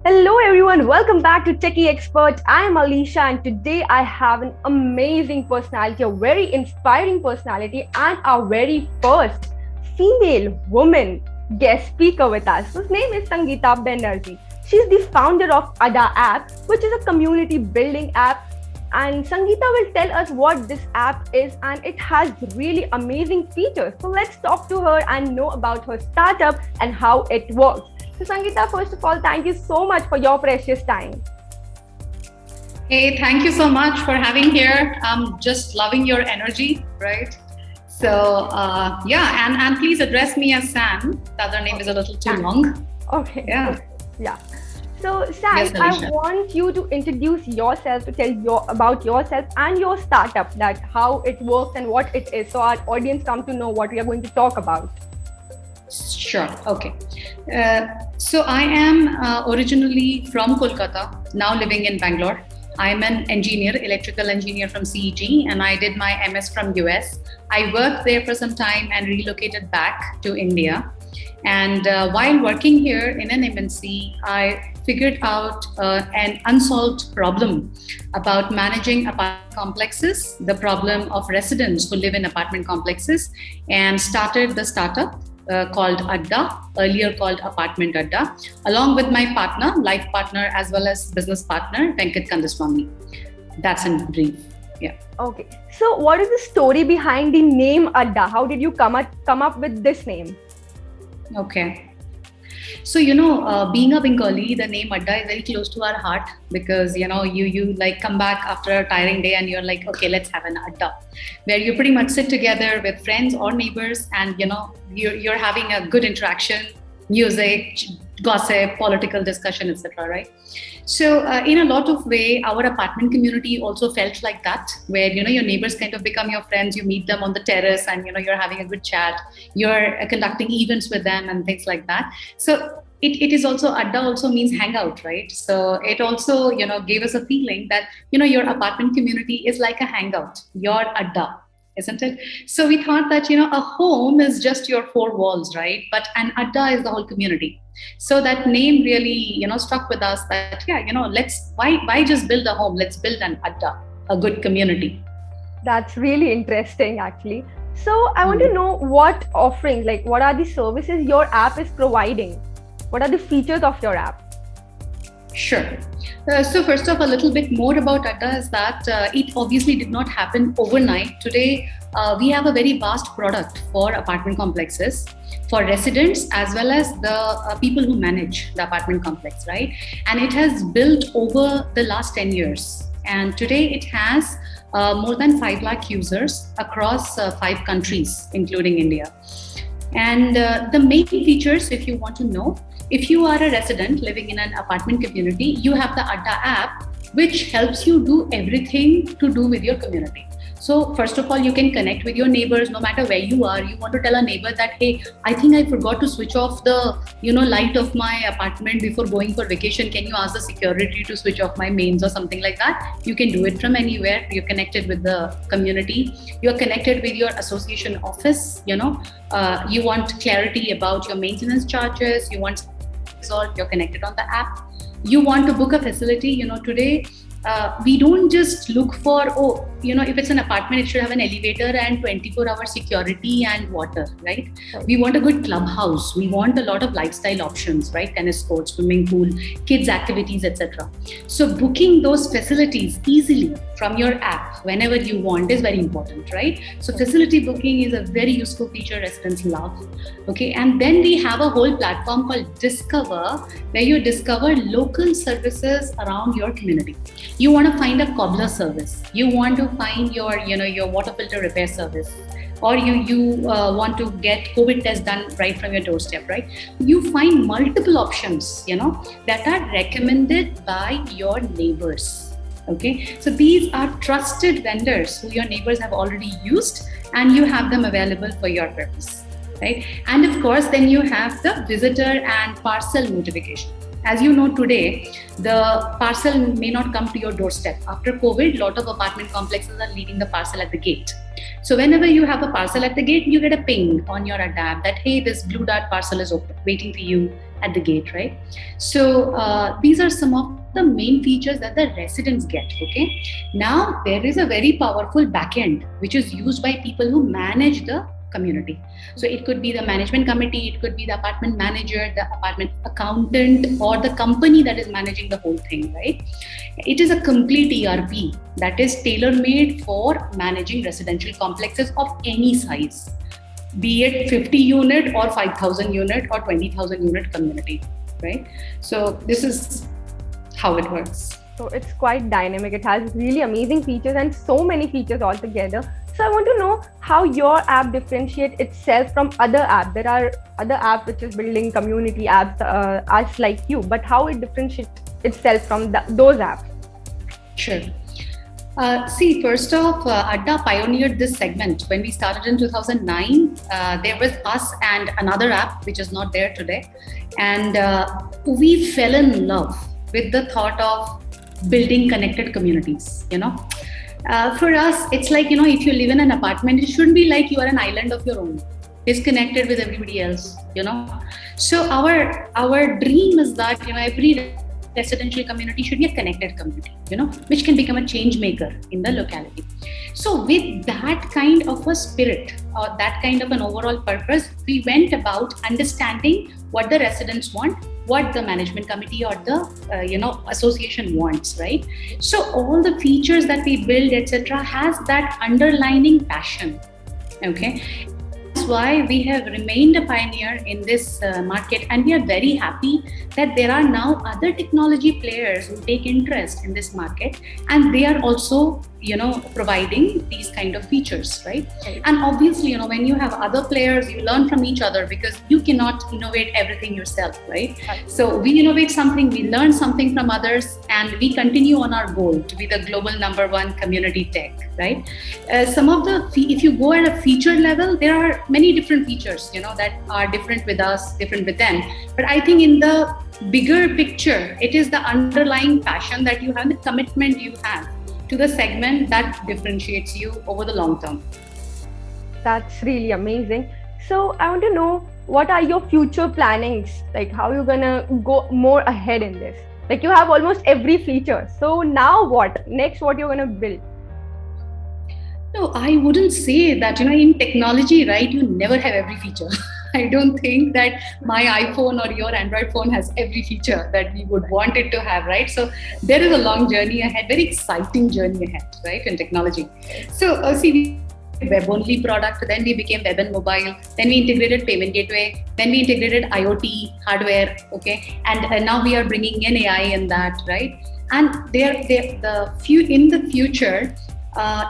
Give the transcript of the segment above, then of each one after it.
Hello everyone, welcome back to Techie Expert. I am Alicia and today I have an amazing personality, a very inspiring personality and our very first female woman guest speaker with us, whose name is Sangeeta Banerjee. She's the founder of Ada app, which is a community building app, and Sangeeta will tell us what this app is and it has really amazing features. So let's talk to her and know about her startup and how it works. So, Sangeeta, first of all, thank you so much for your precious time. Hey, thank you so much for having here. I'm just loving your energy, right? And please address me as Sam. The other name is a little too long. Okay. Yeah. Yeah. So, Sam, Yes, I want you to introduce yourself, to tell about yourself and your startup, that how it works and what it is, so our audience come to know what we are going to talk about. Sure. Okay. So I am originally from Kolkata, now living in Bangalore. I'm an engineer, electrical engineer from CET, and I did my MS from US. I worked there for some time and relocated back to India. And while working here in an MNC, I figured out an unsolved problem about managing apartment complexes, the problem of residents who live in apartment complexes, and started the startup called Adda, earlier called Apartment Adda, along with my partner, life partner, as well as business partner, Venkat Kandaswamy. That's in brief. Yeah. Okay. So, what is the story behind the name Adda? How did you come up with this name? Okay. So, being a Bengali, the name Adda is very close to our heart because, you like come back after a tiring day and you're like, okay, let's have an Adda, where you pretty much sit together with friends or neighbors and, you're having a good interaction, music, gossip, political discussion, etc. Right? So in a lot of way, our apartment community also felt like that, where your neighbors kind of become your friends. You meet them on the terrace, and you're having a good chat. You're conducting events with them and things like that. So it is also Adda also means hangout, right? So it also gave us a feeling that your apartment community is like a hangout, your Adda. Isn't it? So we thought that a home is just your four walls, right? But an Adda is the whole community. So that name really struck with us that why just build a home? Let's build an Adda, a good community. That's really interesting, actually. So I want to know what offerings, like what are the services your app is providing? What are the features of your app? Sure. So first off, a little bit more about Adda is that it obviously did not happen overnight. Today, we have a very vast product for apartment complexes, for residents as well as the people who manage the apartment complex, right? And it has built over the last 10 years. And today it has more than 5 lakh users across 5 countries, including India. And the main features, if you want to know, if you are a resident living in an apartment community, you have the Adda app, which helps you do everything to do with your community. So first of all, you can connect with your neighbors no matter where you are. You want to tell a neighbor that, hey, I think I forgot to switch off the light of my apartment before going for vacation. Can you ask the security to switch off my mains or something like that? You can do it from anywhere. You're connected with the community. You're connected with your association office. You want clarity about your maintenance charges. You want resolved. You're connected on the app. You want to book a facility. Today we don't just look for, if it's an apartment, it should have an elevator and 24-hour security and water, right? We want a good clubhouse. We want a lot of lifestyle options, right? Tennis courts, swimming pool, kids activities, etc. So booking those facilities easily from your app whenever you want is very important, right? So facility booking is a very useful feature residents love. Okay, and then we have a whole platform called Discover, where you discover local services around your community. You want to find a cobbler service. You want to find your water filter repair service, or you want to get COVID test done right from your doorstep, right? You find multiple options, that are recommended by your neighbors. Okay, so these are trusted vendors who your neighbors have already used, and you have them available for your purpose, right? And of course, then you have the visitor and parcel notification. As you know, today, the parcel may not come to your doorstep. After COVID, a lot of apartment complexes are leaving the parcel at the gate. So whenever you have a parcel at the gate, you get a ping on your Adda app that, hey, this Blue Dart parcel is open, waiting for you at the gate, right? So these are some of the main features that the residents get. Okay. Now there is a very powerful backend which is used by people who manage the community. So it could be the management committee, it could be the apartment manager, the apartment accountant, or the company that is managing the whole thing, right? It is a complete ERP that is tailor-made for managing residential complexes of any size, be it 50 unit or 5,000 unit or 20,000 unit community, right? So this is how it works. So it's quite dynamic. It has really amazing features and so many features altogether. So I want to know how your app differentiates itself from other apps. There are other apps which is building community apps as like you, but how it differentiates itself from those apps? Sure. See, first off, Adda pioneered this segment. When we started in 2009, there was us and another app which is not there today. And we fell in love with the thought of building connected communities, for us, it's like, if you live in an apartment, it shouldn't be like you are an island of your own, disconnected with everybody else, So our dream is that, every residential community should be a connected community, which can become a change maker in the locality. So with that kind of a spirit or that kind of an overall purpose, we went about understanding what the residents want, what the management committee or the association wants, right? So all the features that we build, etc., has that underlining passion. Okay, that's why we have remained a pioneer in this market, and we are very happy that there are now other technology players who take interest in this market, and they are also providing these kind of features, right? And obviously, when you have other players, you learn from each other because you cannot innovate everything yourself, right? So we innovate something, we learn something from others, and we continue on our goal to be the global #1 community tech, right? Some of the, if you go at a feature level, there are many different features, that are different with us, different with them. But I think in the bigger picture, it is the underlying passion that you have, the commitment you have to the segment that differentiates you over the long term. That's really amazing. So I want to know, what are your future plannings? Like, how are you gonna go more ahead in this? Like, you have almost every feature. So now what? Next, what you're gonna build? No, I wouldn't say that, in technology, right, you never have every feature. I don't think that my iPhone or your Android phone has every feature that we would want it to have, right? So there is a long journey ahead, very exciting journey ahead, right, in technology. So see, web-only product, then we became web and mobile, then we integrated payment gateway, then we integrated IoT hardware, okay, and now we are bringing in AI in that, right? And in the future,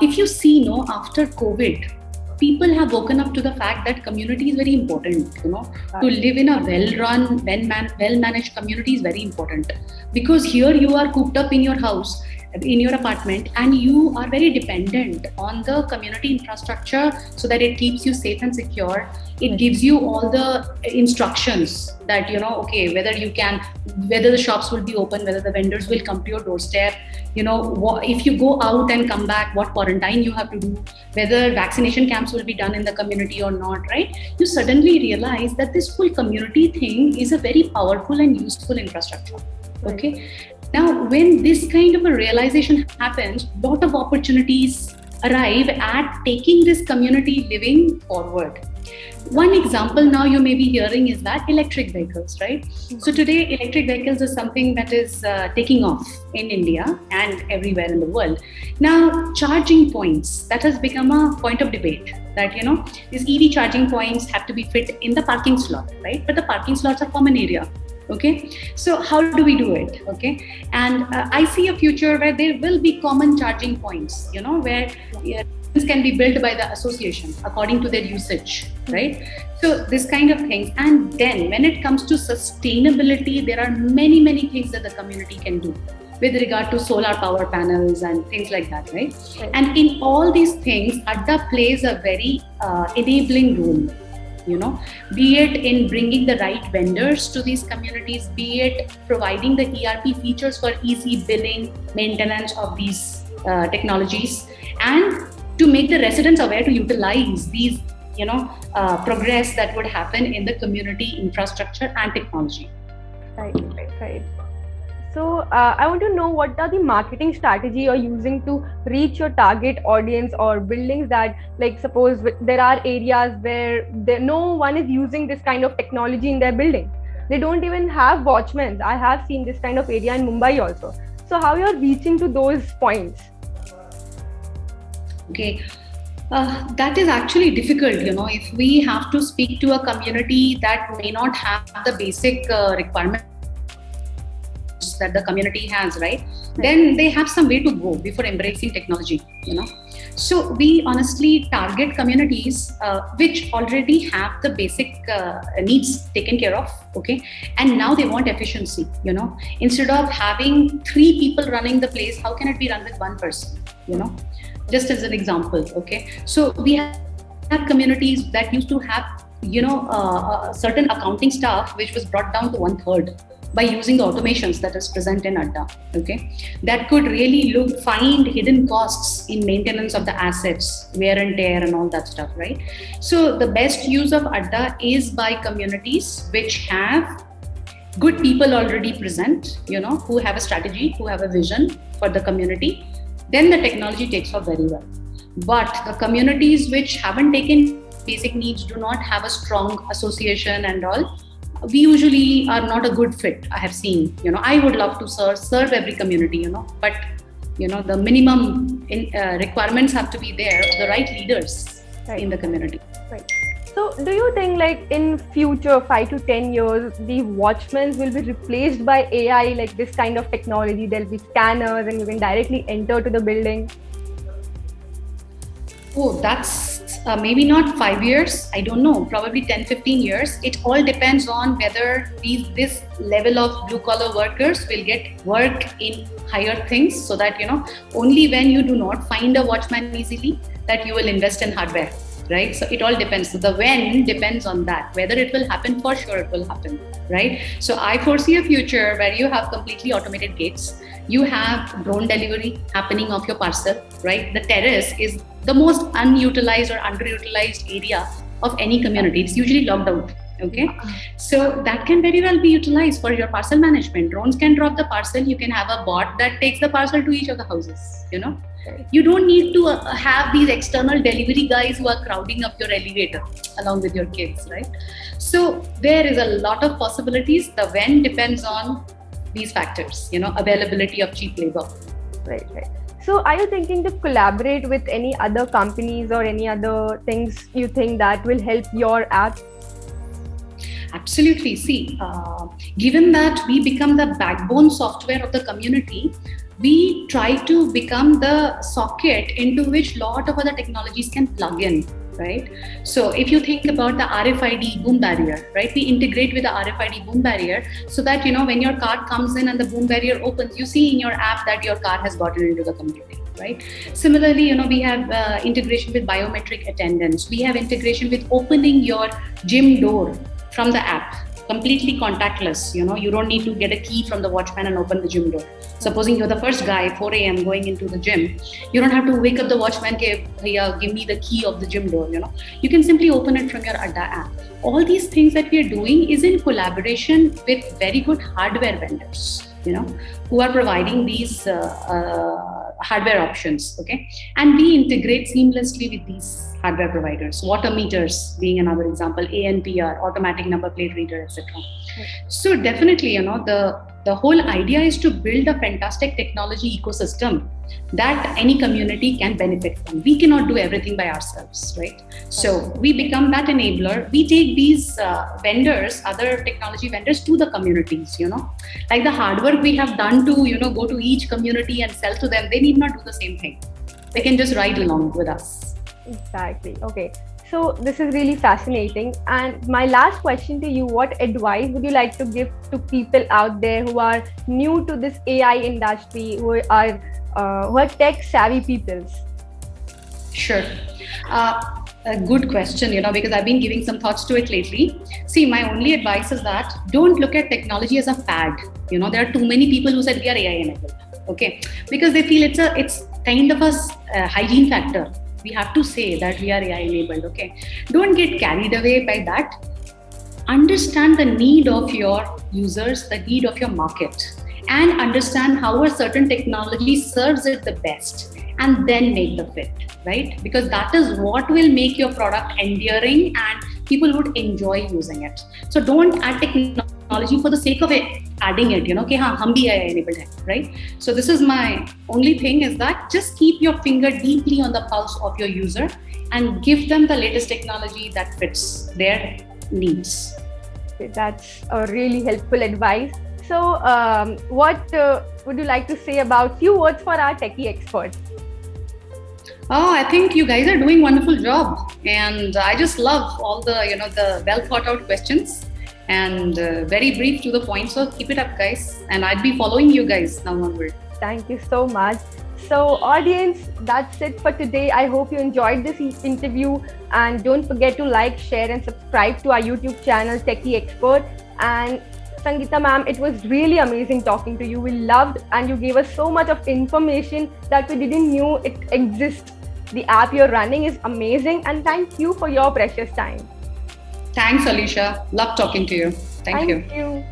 if you see, after COVID, people have woken up to the fact that community is very important. To live in a well-run, well-managed community is very important, because here you are cooped up in your house, in your apartment, and you are very dependent on the community infrastructure so that it keeps you safe and secure. It gives you all the instructions that, okay, whether the shops will be open, whether the vendors will come to your doorstep, if you go out and come back, what quarantine you have to do, whether vaccination camps will be done in the community or not, right? You suddenly realize that this whole community thing is a very powerful and useful infrastructure. Okay. Now, when this kind of a realization happens, a lot of opportunities arrive at taking this community living forward. One example now you may be hearing is that electric vehicles, right? So today, electric vehicles is something that is taking off in India and everywhere in the world. Now, charging points, that has become a point of debate, that, these EV charging points have to be fit in the parking slot, right? But the parking slots are common area. Okay, so how do we do it? Okay, and I see a future where there will be common charging points, where things can be built by the association according to their usage, right? So this kind of things. And then when it comes to sustainability, there are many, many things that the community can do with regard to solar power panels and things like that, right? And in all these things, Adda plays a very enabling role. Be it in bringing the right vendors to these communities, be it providing the ERP features for easy billing, maintenance of these technologies, and to make the residents aware to utilize these, progress that would happen in the community infrastructure and technology. Right. So I want to know, what are the marketing strategy you're using to reach your target audience or buildings that, like, suppose there are areas where no one is using this kind of technology in their building. They don't even have watchmen. I have seen this kind of area in Mumbai also. So how you're reaching to those points? Okay. That is actually difficult, if we have to speak to a community that may not have the basic requirements that the community has, right? Then they have some way to go before embracing technology, So we honestly target communities which already have the basic needs taken care of, okay? And now they want efficiency, Instead of having 3 people running the place, how can it be run with 1 person, Just as an example, okay? So we have communities that used to have, a certain accounting staff, which was brought down to 1/3 by using the automations that is present in Adda, okay? That could really find hidden costs in maintenance of the assets, wear and tear and all that stuff, right? So the best use of Adda is by communities which have good people already present, who have a strategy, who have a vision for the community. Then the technology takes off very well. But the communities which haven't taken basic needs, do not have a strong association and all, we usually are not a good fit. I have seen, I would love to serve every community, but the minimum requirements have to be there, the right leaders in the community. Right. So do you think, like, in future 5 to 10 years, the watchmen will be replaced by AI, like this kind of technology? There'll be scanners and you can directly enter to the building. Oh, that's maybe not 5 years. I don't know, probably 10, 15 years. It all depends on whether this level of blue collar workers will get work in higher things, so that, only when you do not find a watchman easily, that you will invest in hardware. Right? So it all depends. So the when depends on that. Whether it will happen, for sure it will happen, right? So I foresee a future where you have completely automated gates. You have drone delivery happening of your parcel, right? The terrace is the most unutilized or underutilized area of any community. It's usually locked out. Okay, so that can very well be utilized for your parcel management. Drones can drop the parcel. You can have a bot that takes the parcel to each of the houses. You don't need to have these external delivery guys who are crowding up your elevator along with your kids, right? So there is a lot of possibilities. The when depends on these factors, availability of cheap labor. Right. So are you thinking to collaborate with any other companies or any other things you think that will help your app? Absolutely. See, given that we become the backbone software of the community, we try to become the socket into which a lot of other technologies can plug in, right? So if you think about the RFID boom barrier, right? We integrate with the RFID boom barrier so that, when your car comes in and the boom barrier opens, you see in your app that your car has gotten into the community, right? Similarly, we have integration with biometric attendance. We have integration with opening your gym door from the app, completely contactless. You don't need to get a key from the watchman and open the gym door. Supposing you're the first guy, 4 a.m. going into the gym, you don't have to wake up the watchman, give me the key of the gym door. You can simply open it from your Adda app. All these things that we are doing is in collaboration with very good hardware vendors, who are providing these hardware options, okay? And we integrate seamlessly with these hardware providers, water meters being another example, ANPR, automatic number plate reader, etc. So definitely, the whole idea is to build a fantastic technology ecosystem that any community can benefit from. We cannot do everything by ourselves, right? So we become that enabler. We take these vendors, other technology vendors, to the communities, like the hard work we have done to, go to each community and sell to them. They need not do the same thing. They can just ride along with us. Exactly. Okay. So this is really fascinating. And my last question to you, what advice would you like to give to people out there who are new to this AI industry, who are tech savvy people? Sure. A good question, because I've been giving some thoughts to it lately. See, my only advice is that don't look at technology as a fad. There are too many people who said we are AI enabled. Okay, because they feel it's kind of a hygiene factor. We have to say that we are AI enabled. Okay, don't get carried away by that. Understand the need of your users, the need of your market, and understand how a certain technology serves it the best, and then make the fit, right? Because that is what will make your product enduring and people would enjoy using it. So don't add technology for the sake of it, adding it, okay, hum bhi AI enabled hai, right? So this is my only thing, is that just keep your finger deeply on the pulse of your user and give them the latest technology that fits their needs. That's a really helpful advice. So, what would you like to say about few words for our techie experts? Oh, I think you guys are doing wonderful job, and I just love all the the well thought out questions and very brief to the point. So keep it up, guys, and I'd be following you guys now onward. Thank you so much. So, audience, that's it for today. I hope you enjoyed this interview, and don't forget to like, share, and subscribe to our YouTube channel, Techie Expert. And Sangeeta ma'am, it was really amazing talking to you. We loved, and you gave us so much of information that we didn't knew it exists. The app you're running is amazing, and thank you for your precious time. Thanks, Alicia. Love talking to you. Thank you. Thank you.